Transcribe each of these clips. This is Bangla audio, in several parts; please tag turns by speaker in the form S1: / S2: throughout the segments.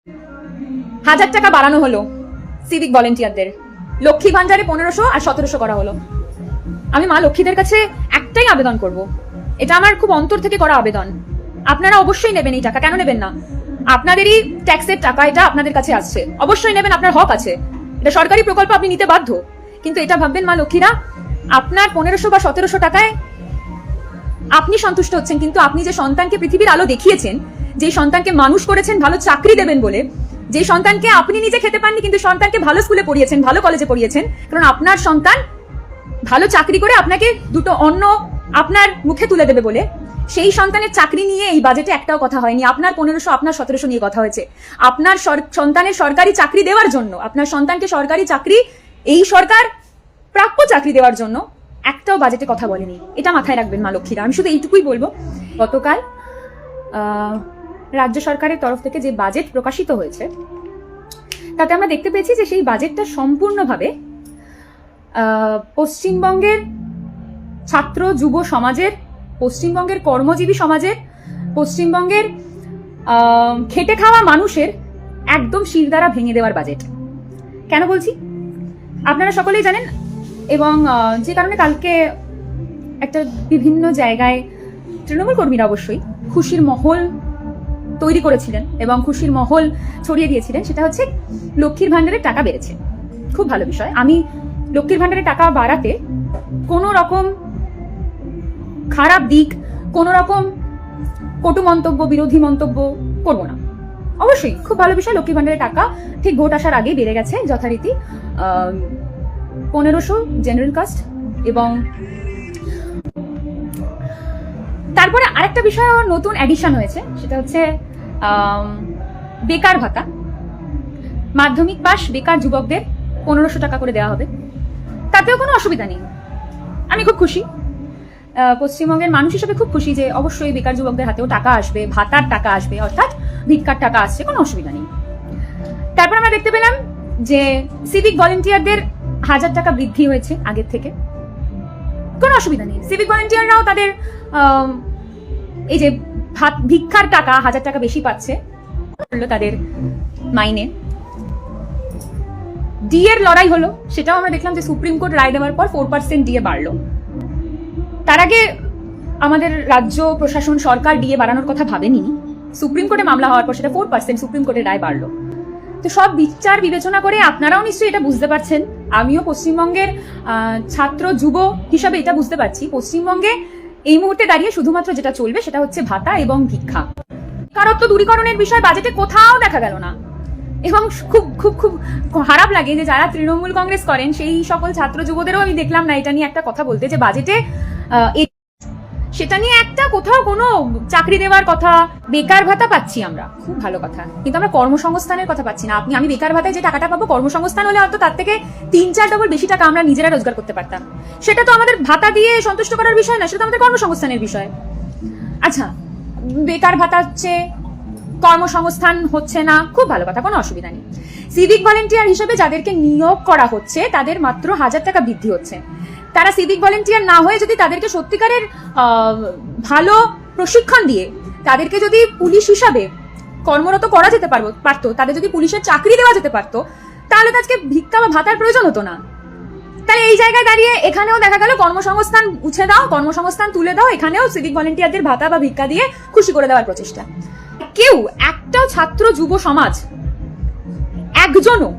S1: 1000 টাকা বাড়ানো হলো সিভিক ভলেন্টিয়ারদের, লক্ষ্মী ভান্ডারে 1500 আর 1700 করা হলো। আমি মা লক্ষ্মীদের কাছে একটাই আবেদন করব, এটা আমার খুব অন্তর থেকে করা আবেদন, আপনারা অবশ্যই নেবেন এই টাকা। কেন নেবেন না? আপনাদেরই ট্যাক্সের টাকা, এটা আপনাদের কাছে আসছে, অবশ্যই নেবেন, আপনার হক আছে, এটা সরকারি প্রকল্প, আপনি নিতে বাধ্য। কিন্তু এটা ভাববেন মা লক্ষ্মীরা, আপনার 1500 বা 1700 টাকায় আপনি সন্তুষ্ট হচ্ছেন, কিন্তু আপনি যে সন্তানকে পৃথিবীর আলো দেখিয়েছেন, যে সন্তানকে মানুষ করেছেন ভালো চাকরি দেবেন বলে, যে সন্তানকে আপনি নিজে খেতে পাননি কিন্তু সন্তানকে ভালো স্কুলে পড়িয়েছেন, ভালো কলেজে পড়িয়েছেন, কারণ আপনার সন্তান ভালো চাকরি করে আপনাকে দুটো অন্ন আপনার মুখে তুলে দেবে বলে, সেই সন্তানের চাকরি নিয়ে এই বাজেটে একটাও কথা হয়নি। আপনার 1500, আপনার 1700 নিয়ে কথা হয়েছে। আপনার সন্তানের সরকারি চাকরি দেওয়ার জন্য, আপনার সন্তানকে সরকারি চাকরি, এই সরকার প্রাপ্য চাকরি দেওয়ার জন্য একটাও বাজেটে কথা বলেনি। এটা মাথায় রাখবেন মা লক্ষ্মীরা। আমি শুধু এইটুকুই বলবো, গতকাল রাজ্য সরকারের তরফ থেকে যে বাজেট প্রকাশিত হয়েছে, তাতে আমরা দেখতে পেয়েছি যে সেই বাজেটটা সম্পূর্ণভাবে পশ্চিমবঙ্গের ছাত্র যুব সমাজের, পশ্চিমবঙ্গের কর্মজীবী সমাজের, পশ্চিমবঙ্গের খেটে খাওয়া মানুষের একদম শিরদাঁড়া ভেঙে দেওয়ার বাজেট। কেন বলছি আপনারা সকলেই জানেন, এবং যে কারণে কালকে একটা বিভিন্ন জায়গায় তৃণমূল কর্মীরা অবশ্যই খুশির মহল তৈরি করেছিলেন এবং খুশির মহল ছড়িয়ে দিয়েছিলেন, সেটা হচ্ছে লক্ষ্মীর ভান্ডারের টাকা বেড়েছে। খুব ভালো বিষয়। আমি লক্ষ্মীর ভান্ডারের টাকা বাড়াতে কোনো রকম খারাপ দিক, কোনো রকম কটু মন্তব্য, বিরোধী মন্তব্য করব না। অবশ্যই খুব ভালো বিষয়, লক্ষ্মীর ভান্ডারের টাকা ঠিক ভোট আসার আগেই বেড়ে গেছে যথারীতি 1500 জেনারেল কাস্ট। এবং তারপরে আরেকটা বিষয় নতুন অ্যাডিশন হয়েছে, সেটা হচ্ছে বেকার ভাতা। মাধ্যমিক পাশ বেকার যুবকদের 1500 টাকা করে দেওয়া হবে, তাতেও কোনো অসুবিধা নেই। আমি খুব খুশি, পশ্চিমবঙ্গের মানুষ হিসেবে খুব খুশি যে অবশ্যই বেকার যুবকদের হাতেও টাকা আসবে, ভাতার টাকা আসবে, অর্থাৎ ভিক্ষার টাকা আসছে, কোনো অসুবিধা নেই। তারপর আমরা দেখতে পেলাম যে সিভিক ভলেন্টিয়ারদের 1000 টাকা বৃদ্ধি হয়েছে আগের থেকে, কোনো অসুবিধা নেই। সিভিক ভলেন্টিয়াররাও তাদের এই যে ভিক্ষার টাকা 1000 টাকা বেশি পাচ্ছে, তাদের মাইনে। ডিএর লড়াই হলো, সেটাও আমরা দেখলাম যে সুপ্রিম কোর্ট রায় দেওয়ার পর 4% ডিএ বাড়লো। তার আগে আমাদের রাজ্য প্রশাসন, সরকার ডিএ বাড়ানোর কথা ভাবেনি, সুপ্রিম কোর্টে মামলা হওয়ার পর সেটা 4% সুপ্রিম কোর্টের রায় বাড়লো। তো সব বিচার বিবেচনা করে আপনারাও নিশ্চয়ই এটা বুঝতে পারছেন, আমিও পশ্চিমবঙ্গের ছাত্র যুব হিসাবে এটা বুঝতে পারছি, পশ্চিমবঙ্গে এই মুহূর্তে দাঁড়িয়ে শুধুমাত্র যেটা চলবে সেটা হচ্ছে ভাতা এবং ভিক্ষা। বেকারত্ব দূরীকরণের বিষয় বাজেটে কোথাও দেখা গেল না। এবং খুব খুব খুব খারাপ লাগে যে যারা তৃণমূল কংগ্রেস করেন সেই সকল ছাত্র যুবদেরও আমি দেখলাম না এটা নিয়ে একটা কথা বলতে, যে বাজেটে সেটা নিয়ে একটা কোথাও কোনো চাকরি দেওয়ার কথা। বেকার ভাতা পাচ্ছি আমরা, খুব ভালো কথা, কিন্তু আমরা কর্মসংস্থানের কথা পাচ্ছি না। আমি বেকার ভাতায় যে টাকাটা পাবো, কর্মসংস্থান হলে হয়তো তার থেকে 3-4 ডবল বেশি টাকা আমরা নিজেরা রোজগার করতে পারতাম। সেটা তো আমাদের ভাতা দিয়ে সন্তুষ্ট করার বিষয় না, সেটা তো আমাদের কর্মসংস্থানের বিষয়। আচ্ছা, বেকার ভাতা হচ্ছে, কর্মসংস্থান হচ্ছে না, খুব ভালো কথা, কোনো অসুবিধা নেই। সিভিক ভলেন্টিয়ার হিসেবে যাদেরকে নিয়োগ করা হচ্ছে তাদের মাত্র 1000 টাকা বৃদ্ধি হচ্ছে। তারা সিভিক ভলেন্টিয়ার না হয়ে যদি তাদেরকে সত্যিকারের ভালো প্রশিক্ষণ দিয়ে তাদেরকে যদি পুলিশ হিসাবে কর্মরত করা যেতে পারতো, তাদের যদি পুলিশের চাকরি দেওয়া যেতে পারতো, তাহলে তো আজকে ভিক্ষা বা ভাতার প্রয়োজন হতো না। তাহলে এই জায়গায় দাঁড়িয়ে এখানেও দেখা গেল কর্মসংস্থান উঠে দাও, কর্মসংস্থান তুলে দাও, এখানেও সিভিক ভলেন্টিয়ারদের ভাতা বা ভিক্ষা দিয়ে খুশি করে দেওয়ার প্রচেষ্টা। কেউ একটাও ছাত্র যুব সমাজ একজনও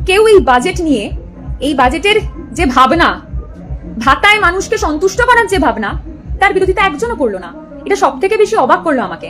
S1: কেউ এই বাজেট নিয়ে, এই বাজেটের যে ভাবনা, ভাতায় মানুষকে সন্তুষ্ট করার যে ভাবনা, তার বিরোধিতা একজনও করলো না। এটা সব থেকে বেশি অবাক করলো আমাকে।